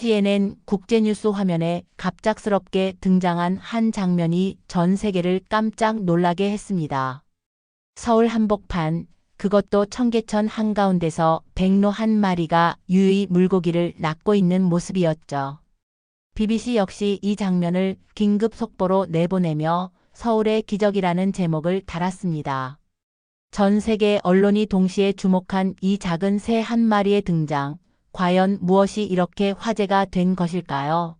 CNN 국제뉴스 화면에 갑작스럽게 등장한 한 장면이 전 세계를 깜짝 놀라게 했습니다. 서울 한복판, 그것도 청계천 한가운데서 백로 한 마리가 유유히 물고기를 낚고 있는 모습이었죠. BBC 역시 이 장면을 긴급 속보로 내보내며 서울의 기적이라는 제목을 달았습니다. 전 세계 언론이 동시에 주목한 이 작은 새 한 마리의 등장, 과연 무엇이 이렇게 화제가 된 것일까요?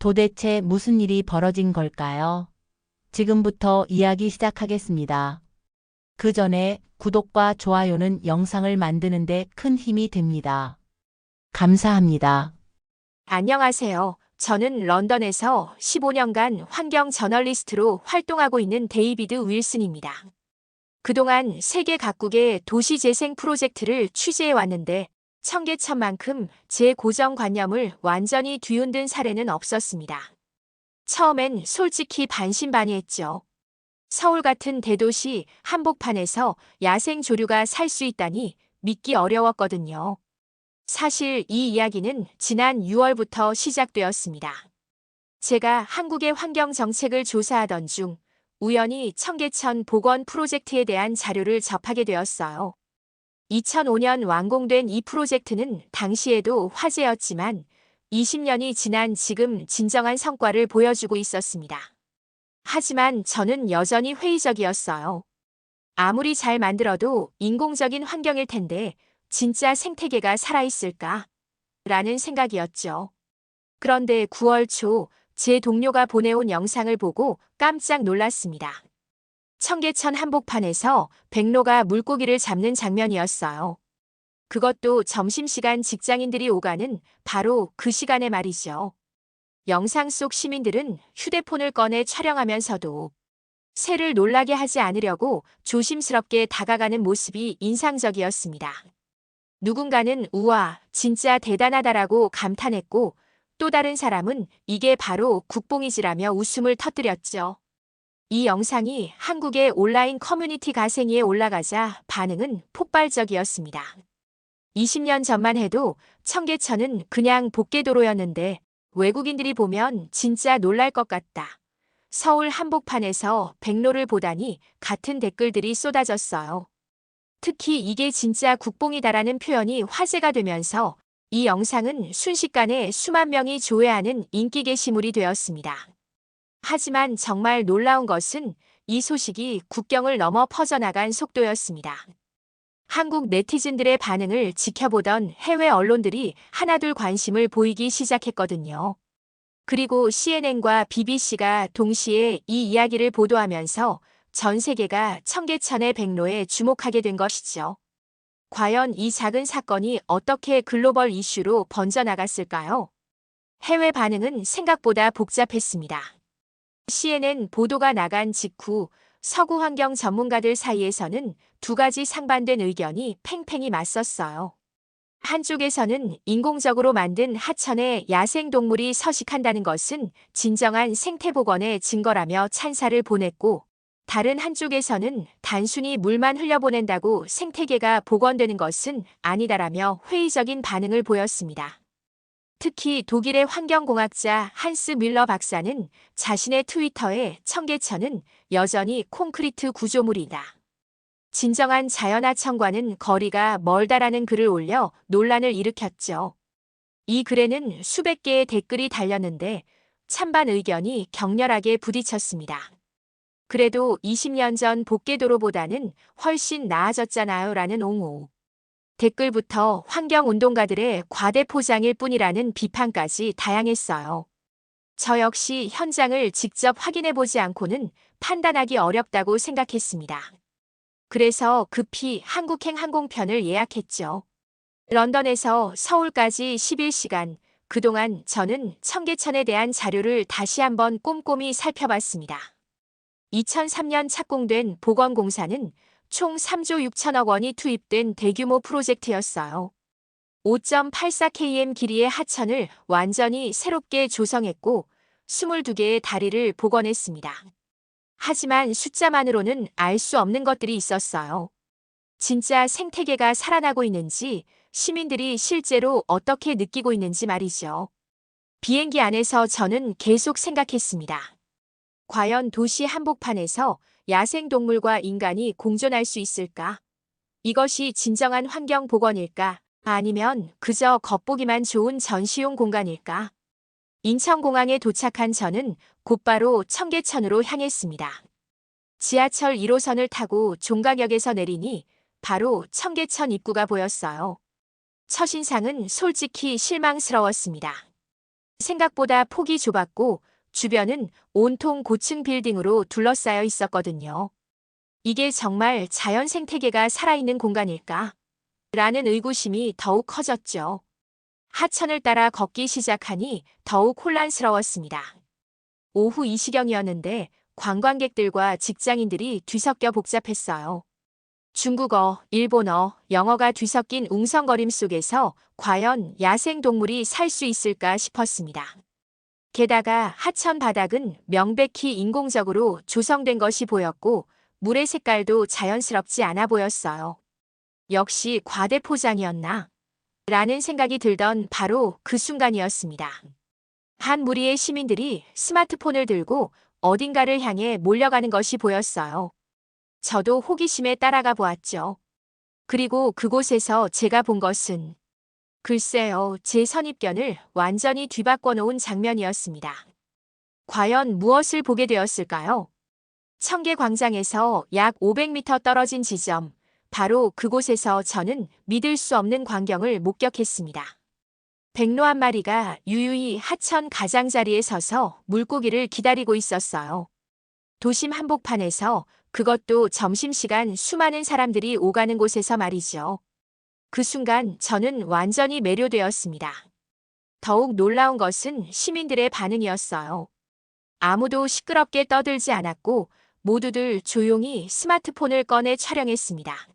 도대체 무슨 일이 벌어진 걸까요? 지금부터 이야기 시작하겠습니다. 그 전에 구독과 좋아요는 영상을 만드는데 큰 힘이 됩니다. 감사합니다. 안녕하세요. 저는 런던에서 15년간 환경 저널리스트로 활동하고 있는 데이비드 윌슨입니다. 그동안 세계 각국의 도시 재생 프로젝트를 취재해 왔는데 청계천만큼 제 고정관념을 완전히 뒤흔든 사례는 없었습니다. 처음엔 솔직히 반신반의했죠. 서울 같은 대도시 한복판에서 야생 조류가 살 수 있다니 믿기 어려웠거든요. 사실 이 이야기는 지난 6월부터 시작되었습니다. 제가 한국의 환경 정책을 조사하던 중 우연히 청계천 복원 프로젝트에 대한 자료를 접하게 되었어요. 2005년 완공된 이 프로젝트는 당시에도 화제였지만 20년이 지난 지금 진정한 성과를 보여주고 있었습니다. 하지만 저는 여전히 회의적이었어요. 아무리 잘 만들어도 인공적인 환경일 텐데 진짜 생태계가 살아있을까? 라는 생각이었죠. 그런데 9월 초 제 동료가 보내온 영상을 보고 깜짝 놀랐습니다. 청계천 한복판에서 백로가 물고기를 잡는 장면이었어요. 그것도 점심시간 직장인들이 오가는 바로 그 시간에 말이죠. 영상 속 시민들은 휴대폰을 꺼내 촬영하면서도 새를 놀라게 하지 않으려고 조심스럽게 다가가는 모습이 인상적이었습니다. 누군가는 우와, 진짜 대단하다라고 감탄했고 또 다른 사람은 이게 바로 국뽕이지라며 웃음을 터뜨렸죠. 이 영상이 한국의 온라인 커뮤니티 가생이에 올라가자 반응은 폭발적이었습니다. 20년 전만 해도 청계천은 그냥 복개도로였는데 외국인들이 보면 진짜 놀랄 것 같다. 서울 한복판에서 백로를 보다니 같은 댓글들이 쏟아졌어요. 특히 이게 진짜 국뽕이다라는 표현이 화제가 되면서 이 영상은 순식간에 수만 명이 조회하는 인기 게시물이 되었습니다. 하지만 정말 놀라운 것은 이 소식이 국경을 넘어 퍼져나간 속도였습니다. 한국 네티즌들의 반응을 지켜보던 해외 언론들이 하나둘 관심을 보이기 시작했거든요. 그리고 CNN과 BBC가 동시에 이 이야기를 보도하면서 전 세계가 청계천의 백로에 주목하게 된 것이죠. 과연 이 작은 사건이 어떻게 글로벌 이슈로 번져나갔을까요? 해외 반응은 생각보다 복잡했습니다. CNN 보도가 나간 직후 서구 환경 전문가들 사이에서는 두 가지 상반된 의견이 팽팽히 맞섰어요. 한쪽에서는 인공적으로 만든 하천에 야생동물이 서식한다는 것은 진정한 생태복원의 증거라며 찬사를 보냈고, 다른 한쪽에서는 단순히 물만 흘려보낸다고 생태계가 복원되는 것은 아니다라며 회의적인 반응을 보였습니다. 특히 독일의 환경공학자 한스 밀러 박사는 자신의 트위터에 청계천은 여전히 콘크리트 구조물이다. 진정한 자연하천과는 거리가 멀다라는 글을 올려 논란을 일으켰죠. 이 글에는 수백 개의 댓글이 달렸는데 찬반 의견이 격렬하게 부딪혔습니다. 그래도 20년 전 복개도로보다는 훨씬 나아졌잖아요 라는 옹호. 댓글부터 환경운동가들의 과대 포장일 뿐이라는 비판까지 다양했어요. 저 역시 현장을 직접 확인해보지 않고는 판단하기 어렵다고 생각했습니다. 그래서 급히 한국행 항공편을 예약했죠. 런던에서 서울까지 11시간, 그동안 저는 청계천에 대한 자료를 다시 한번 꼼꼼히 살펴봤습니다. 2003년 착공된 복원공사는 총 3조 6천억 원이 투입된 대규모 프로젝트였어요. 5.84km 길이의 하천을 완전히 새롭게 조성했고 22개의 다리를 복원했습니다. 하지만 숫자만으로는 알 수 없는 것들이 있었어요. 진짜 생태계가 살아나고 있는지, 시민들이 실제로 어떻게 느끼고 있는지 말이죠. 비행기 안에서 저는 계속 생각했습니다. 과연 도시 한복판에서 야생동물과 인간이 공존할 수 있을까? 이것이 진정한 환경 복원일까? 아니면 그저 겉보기만 좋은 전시용 공간일까? 인천공항에 도착한 저는 곧바로 청계천으로 향했습니다. 지하철 1호선을 타고 종각역에서 내리니 바로 청계천 입구가 보였어요. 첫인상은 솔직히 실망스러웠습니다. 생각보다 폭이 좁았고 주변은 온통 고층 빌딩으로 둘러싸여 있었거든요. 이게 정말 자연 생태계가 살아있는 공간일까? 라는 의구심이 더욱 커졌죠. 하천을 따라 걷기 시작하니 더욱 혼란스러웠습니다. 오후 이 시경이었는데 관광객들과 직장인들이 뒤섞여 복잡했어요. 중국어, 일본어, 영어가 뒤섞인 웅성거림 속에서 과연 야생동물이 살 수 있을까 싶었습니다. 게다가 하천 바닥은 명백히 인공적으로 조성된 것이 보였고 물의 색깔도 자연스럽지 않아 보였어요. 역시 과대포장이었나? 라는 생각이 들던 바로 그 순간이었습니다. 한 무리의 시민들이 스마트폰을 들고 어딘가를 향해 몰려가는 것이 보였어요. 저도 호기심에 따라가 보았죠. 그리고 그곳에서 제가 본 것은 글쎄요, 제 선입견을 완전히 뒤바꿔 놓은 장면이었습니다. 과연 무엇을 보게 되었을까요? 청계광장에서 약 500m 떨어진 지점, 바로 그곳에서 저는 믿을 수 없는 광경을 목격했습니다. 백로 한 마리가 유유히 하천 가장자리에 서서 물고기를 기다리고 있었어요. 도심 한복판에서, 그것도 점심시간 수많은 사람들이 오가는 곳에서 말이죠. 그 순간 저는 완전히 매료되었습니다. 더욱 놀라운 것은 시민들의 반응이었어요. 아무도 시끄럽게 떠들지 않았고 모두들 조용히 스마트폰을 꺼내 촬영했습니다.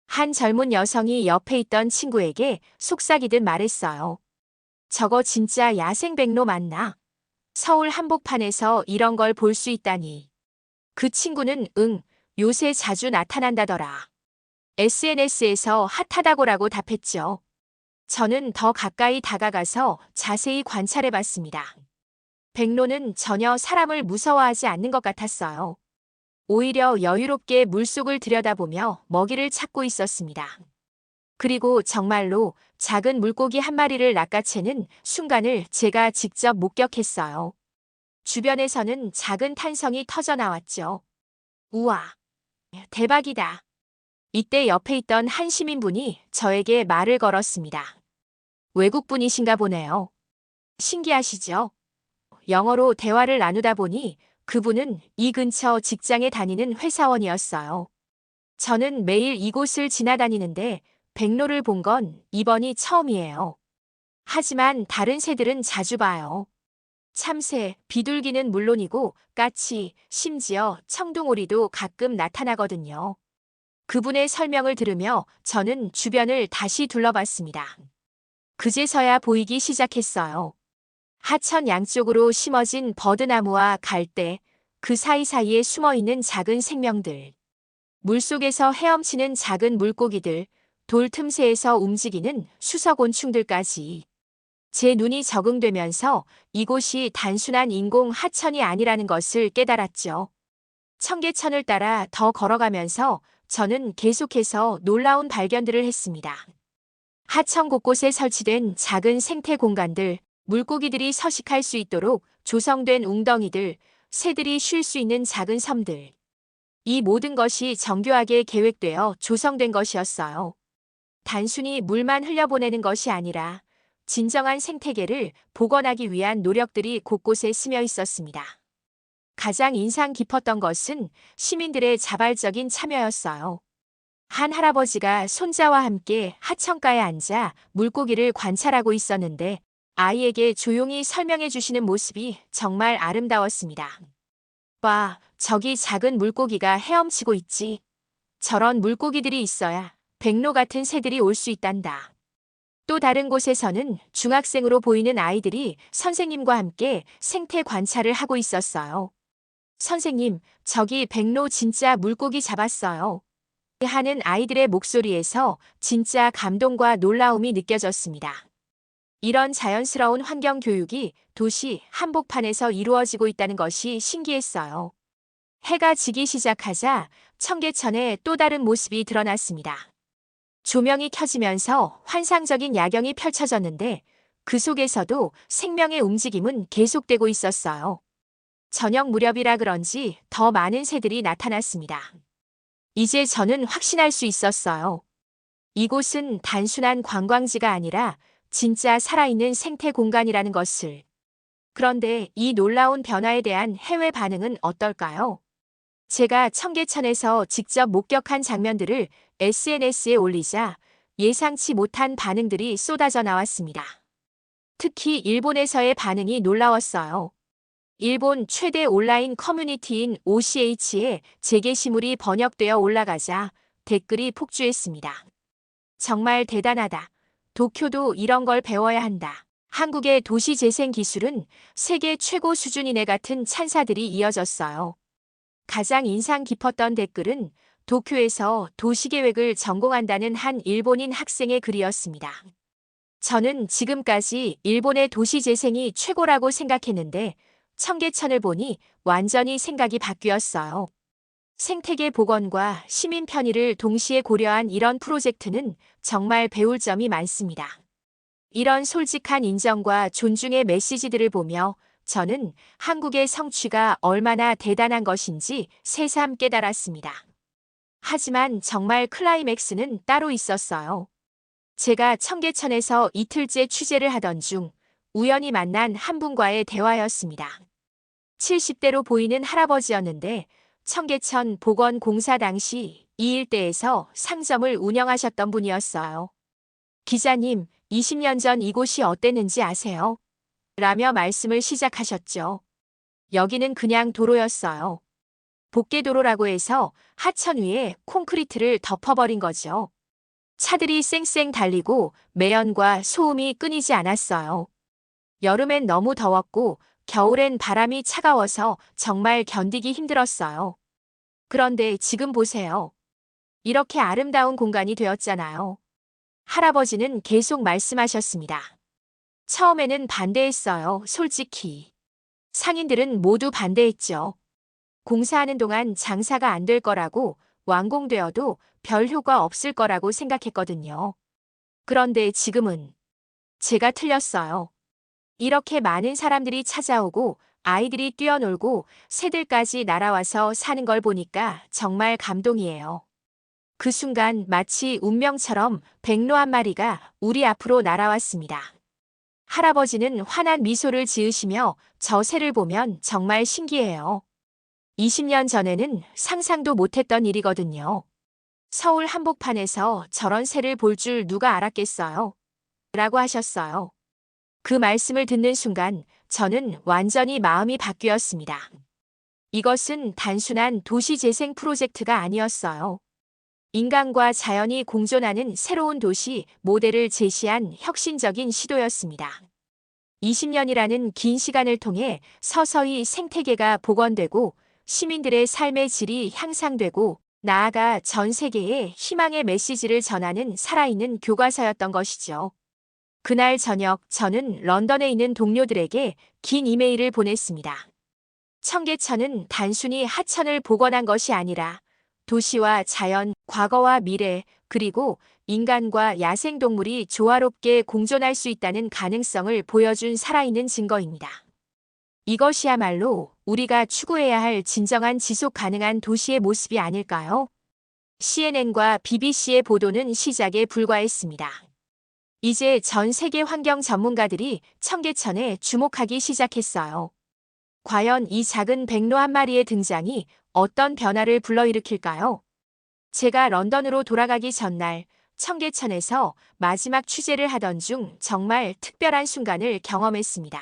한 젊은 여성이 옆에 있던 친구에게 속삭이듯 말했어요. 저거 진짜 야생백로 맞나? 서울 한복판에서 이런 걸 볼 수 있다니. 그 친구는 응, 요새 자주 나타난다더라. SNS에서 핫하다고라고 답했죠. 저는 더 가까이 다가가서 자세히 관찰해 봤습니다. 백로는 전혀 사람을 무서워하지 않는 것 같았어요. 오히려 여유롭게 물속을 들여다보며 먹이를 찾고 있었습니다. 그리고 정말로 작은 물고기 한 마리를 낚아채는 순간을 제가 직접 목격했어요. 주변에서는 작은 탄성이 터져 나왔죠. 우와, 대박이다. 이때 옆에 있던 한 시민분이 저에게 말을 걸었습니다. 외국분이신가 보네요. 신기하시죠? 영어로 대화를 나누다 보니 그분은 이 근처 직장에 다니는 회사원이었어요. 저는 매일 이곳을 지나다니는데 백로를 본 건 이번이 처음이에요. 하지만 다른 새들은 자주 봐요. 참새, 비둘기는 물론이고 까치, 심지어 청둥오리도 가끔 나타나거든요. 그분의 설명을 들으며 저는 주변을 다시 둘러봤습니다. 그제서야 보이기 시작했어요. 하천 양쪽으로 심어진 버드나무와 갈대, 그 사이사이에 숨어있는 작은 생명들. 물속에서 헤엄치는 작은 물고기들, 돌 틈새에서 움직이는 수석곤충들까지. 제 눈이 적응되면서 이곳이 단순한 인공 하천이 아니라는 것을 깨달았죠. 청계천을 따라 더 걸어가면서 저는 계속해서 놀라운 발견들을 했습니다. 하천 곳곳에 설치된 작은 생태 공간들, 물고기들이 서식할 수 있도록 조성된 웅덩이들, 새들이 쉴 수 있는 작은 섬들. 이 모든 것이 정교하게 계획되어 조성된 것이었어요. 단순히 물만 흘려보내는 것이 아니라 진정한 생태계를 복원하기 위한 노력들이 곳곳에 스며 있었습니다. 가장 인상 깊었던 것은 시민들의 자발적인 참여였어요. 한 할아버지가 손자와 함께 하천가에 앉아 물고기를 관찰하고 있었는데 아이에게 조용히 설명해 주시는 모습이 정말 아름다웠습니다. 봐, 저기 작은 물고기가 헤엄치고 있지. 저런 물고기들이 있어야 백로 같은 새들이 올 수 있단다. 또 다른 곳에서는 중학생으로 보이는 아이들이 선생님과 함께 생태 관찰을 하고 있었어요. 선생님, 저기 백로 진짜 물고기 잡았어요. 하는 아이들의 목소리에서 진짜 감동과 놀라움이 느껴졌습니다. 이런 자연스러운 환경 교육이 도시 한복판에서 이루어지고 있다는 것이 신기했어요. 해가 지기 시작하자 청계천의 또 다른 모습이 드러났습니다. 조명이 켜지면서 환상적인 야경이 펼쳐졌는데 그 속에서도 생명의 움직임은 계속되고 있었어요. 저녁 무렵이라 그런지 더 많은 새들이 나타났습니다. 이제 저는 확신할 수 있었어요. 이곳은 단순한 관광지가 아니라 진짜 살아있는 생태 공간이라는 것을. 그런데 이 놀라운 변화에 대한 해외 반응은 어떨까요? 제가 청계천에서 직접 목격한 장면들을 SNS에 올리자 예상치 못한 반응들이 쏟아져 나왔습니다. 특히 일본에서의 반응이 놀라웠어요. 일본 최대 온라인 커뮤니티인 OCH에 제 게시물이 번역되어 올라가자 댓글이 폭주했습니다. 정말 대단하다. 도쿄도 이런 걸 배워야 한다. 한국의 도시 재생 기술은 세계 최고 수준이네 같은 찬사들이 이어졌어요. 가장 인상 깊었던 댓글은 도쿄에서 도시계획을 전공한다는 한 일본인 학생의 글이었습니다. 저는 지금까지 일본의 도시 재생이 최고라고 생각했는데 청계천을 보니 완전히 생각이 바뀌었어요. 생태계 복원과 시민 편의를 동시에 고려한 이런 프로젝트는 정말 배울 점이 많습니다. 이런 솔직한 인정과 존중의 메시지들을 보며 저는 한국의 성취가 얼마나 대단한 것인지 새삼 깨달았습니다. 하지만 정말 클라이맥스는 따로 있었어요. 제가 청계천에서 이틀째 취재를 하던 중 우연히 만난 한 분과의 대화였습니다. 70대로 보이는 할아버지였는데 청계천 복원공사 당시 이 일대에서 상점을 운영하셨던 분이었어요. 기자님, 20년 전 이곳이 어땠는지 아세요? 라며 말씀을 시작하셨죠. 여기는 그냥 도로였어요. 복개도로라고 해서 하천 위에 콘크리트를 덮어버린 거죠. 차들이 쌩쌩 달리고 매연과 소음이 끊이지 않았어요. 여름엔 너무 더웠고 겨울엔 바람이 차가워서 정말 견디기 힘들었어요. 그런데 지금 보세요. 이렇게 아름다운 공간이 되었잖아요. 할아버지는 계속 말씀하셨습니다. 처음에는 반대했어요, 솔직히. 상인들은 모두 반대했죠. 공사하는 동안 장사가 안 될 거라고, 완공되어도 별 효과 없을 거라고 생각했거든요. 그런데 지금은 제가 틀렸어요. 이렇게 많은 사람들이 찾아오고 아이들이 뛰어놀고 새들까지 날아와서 사는 걸 보니까 정말 감동이에요. 그 순간 마치 운명처럼 백로 한 마리가 우리 앞으로 날아왔습니다. 할아버지는 환한 미소를 지으시며 저 새를 보면 정말 신기해요. 20년 전에는 상상도 못했던 일이거든요. 서울 한복판에서 저런 새를 볼 줄 누가 알았겠어요? 라고 하셨어요. 그 말씀을 듣는 순간 저는 완전히 마음이 바뀌었습니다. 이것은 단순한 도시 재생 프로젝트가 아니었어요. 인간과 자연이 공존하는 새로운 도시 모델을 제시한 혁신적인 시도였습니다. 20년이라는 긴 시간을 통해 서서히 생태계가 복원되고 시민들의 삶의 질이 향상되고 나아가 전 세계에 희망의 메시지를 전하는 살아있는 교과서였던 것이죠. 그날 저녁 저는 런던에 있는 동료들에게 긴 이메일을 보냈습니다. 청계천은 단순히 하천을 복원한 것이 아니라 도시와 자연, 과거와 미래, 그리고 인간과 야생동물이 조화롭게 공존할 수 있다는 가능성을 보여준 살아있는 증거입니다. 이것이야말로 우리가 추구해야 할 진정한 지속 가능한 도시의 모습이 아닐까요? CNN과 BBC의 보도는 시작에 불과했습니다. 이제 전 세계 환경 전문가들이 청계천에 주목하기 시작했어요. 과연 이 작은 백로 한 마리의 등장이 어떤 변화를 불러일으킬까요? 제가 런던으로 돌아가기 전날 청계천에서 마지막 취재를 하던 중 정말 특별한 순간을 경험했습니다.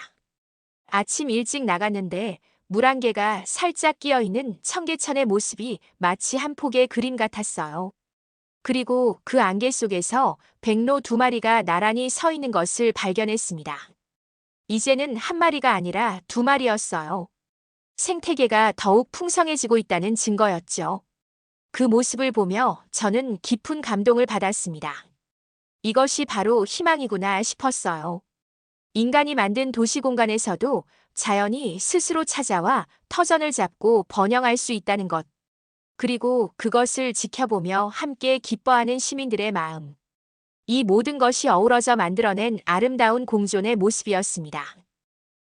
아침 일찍 나갔는데 물 한 개가 살짝 끼어있는 청계천의 모습이 마치 한 폭의 그림 같았어요. 그리고 그 안개 속에서 백로 2마리가 나란히 서 있는 것을 발견했습니다. 이제는 한 마리가 아니라 2마리였어요. 생태계가 더욱 풍성해지고 있다는 증거였죠. 그 모습을 보며 저는 깊은 감동을 받았습니다. 이것이 바로 희망이구나 싶었어요. 인간이 만든 도시 공간에서도 자연이 스스로 찾아와 터전을 잡고 번영할 수 있다는 것. 그리고 그것을 지켜보며 함께 기뻐하는 시민들의 마음. 이 모든 것이 어우러져 만들어낸 아름다운 공존의 모습이었습니다.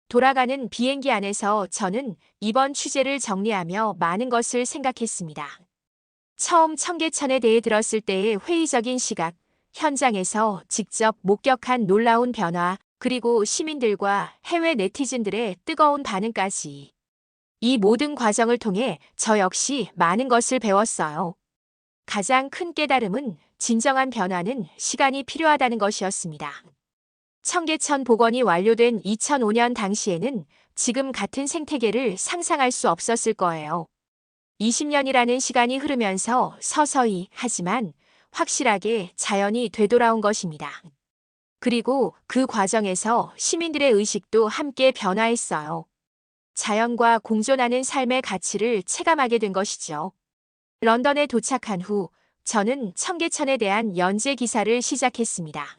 돌아가는 비행기 안에서 저는 이번 취재를 정리하며 많은 것을 생각했습니다. 처음 청계천에 대해 들었을 때의 회의적인 시각, 현장에서 직접 목격한 놀라운 변화, 그리고 시민들과 해외 네티즌들의 뜨거운 반응까지. 이 모든 과정을 통해 저 역시 많은 것을 배웠어요. 가장 큰 깨달음은 진정한 변화는 시간이 필요하다는 것이었습니다. 청계천 복원이 완료된 2005년 당시에는 지금 같은 생태계를 상상할 수 없었을 거예요. 20년이라는 시간이 흐르면서 서서히 하지만 확실하게 자연이 되돌아온 것입니다. 그리고 그 과정에서 시민들의 의식도 함께 변화했어요. 자연과 공존하는 삶의 가치를 체감하게 된 것이죠. 런던에 도착한 후 저는 청계천에 대한 연재 기사를 시작했습니다.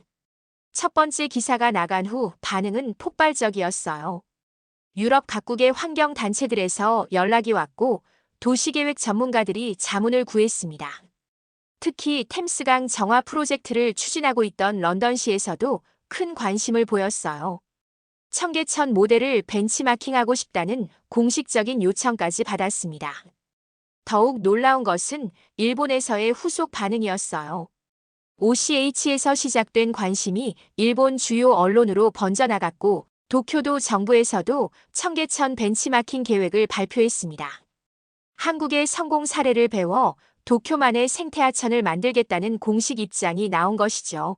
첫 번째 기사가 나간 후 반응은 폭발적이었어요. 유럽 각국의 환경단체들에서 연락이 왔고 도시계획 전문가들이 자문을 구했습니다. 특히 템스강 정화 프로젝트를 추진하고 있던 런던시에서도 큰 관심을 보였어요. 청계천 모델을 벤치마킹하고 싶다는 공식적인 요청까지 받았습니다. 더욱 놀라운 것은 일본에서의 후속 반응이었어요. OCH에서 시작된 관심이 일본 주요 언론으로 번져나갔고 도쿄도 정부에서도 청계천 벤치마킹 계획을 발표했습니다. 한국의 성공 사례를 배워 도쿄만의 생태하천을 만들겠다는 공식 입장이 나온 것이죠.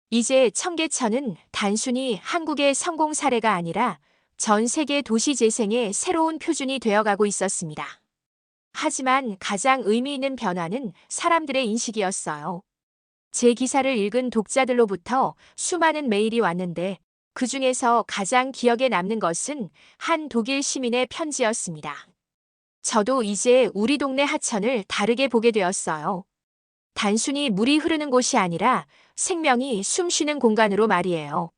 이제 청계천은 단순히 한국의 성공 사례가 아니라 전 세계 도시 재생의 새로운 표준이 되어가고 있었습니다. 하지만 가장 의미 있는 변화는 사람들의 인식이었어요. 제 기사를 읽은 독자들로부터 수많은 메일이 왔는데 그 중에서 가장 기억에 남는 것은 한 독일 시민의 편지였습니다. 저도 이제 우리 동네 하천을 다르게 보게 되었어요. 단순히 물이 흐르는 곳이 아니라 생명이 숨쉬는 공간으로 말이에요.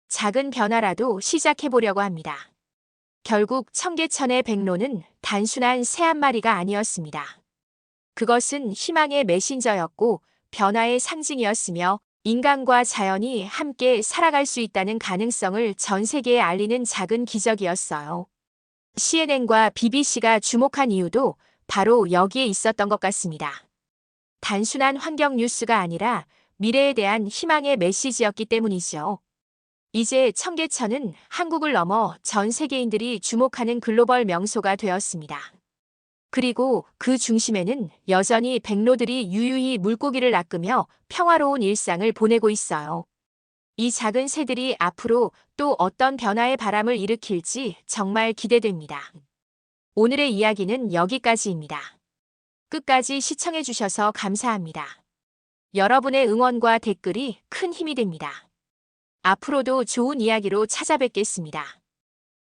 작은 변화라도 시작해보려고 합니다. 결국 청계천의 백로는 단순한 새 한 마리가 아니었습니다. 그것은 희망의 메신저였고 변화의 상징이었으며 인간과 자연이 함께 살아갈 수 있다는 가능성을 전 세계에 알리는 작은 기적이었어요. CNN과 BBC가 주목한 이유도 바로 여기에 있었던 것 같습니다. 단순한 환경 뉴스가 아니라 미래에 대한 희망의 메시지였기 때문이죠. 이제 청계천은 한국을 넘어 전 세계인들이 주목하는 글로벌 명소가 되었습니다. 그리고 그 중심에는 여전히 백로들이 유유히 물고기를 낚으며 평화로운 일상을 보내고 있어요. 이 작은 새들이 앞으로 또 어떤 변화의 바람을 일으킬지 정말 기대됩니다. 오늘의 이야기는 여기까지입니다. 끝까지 시청해주셔서 감사합니다. 여러분의 응원과 댓글이 큰 힘이 됩니다. 앞으로도 좋은 이야기로 찾아뵙겠습니다.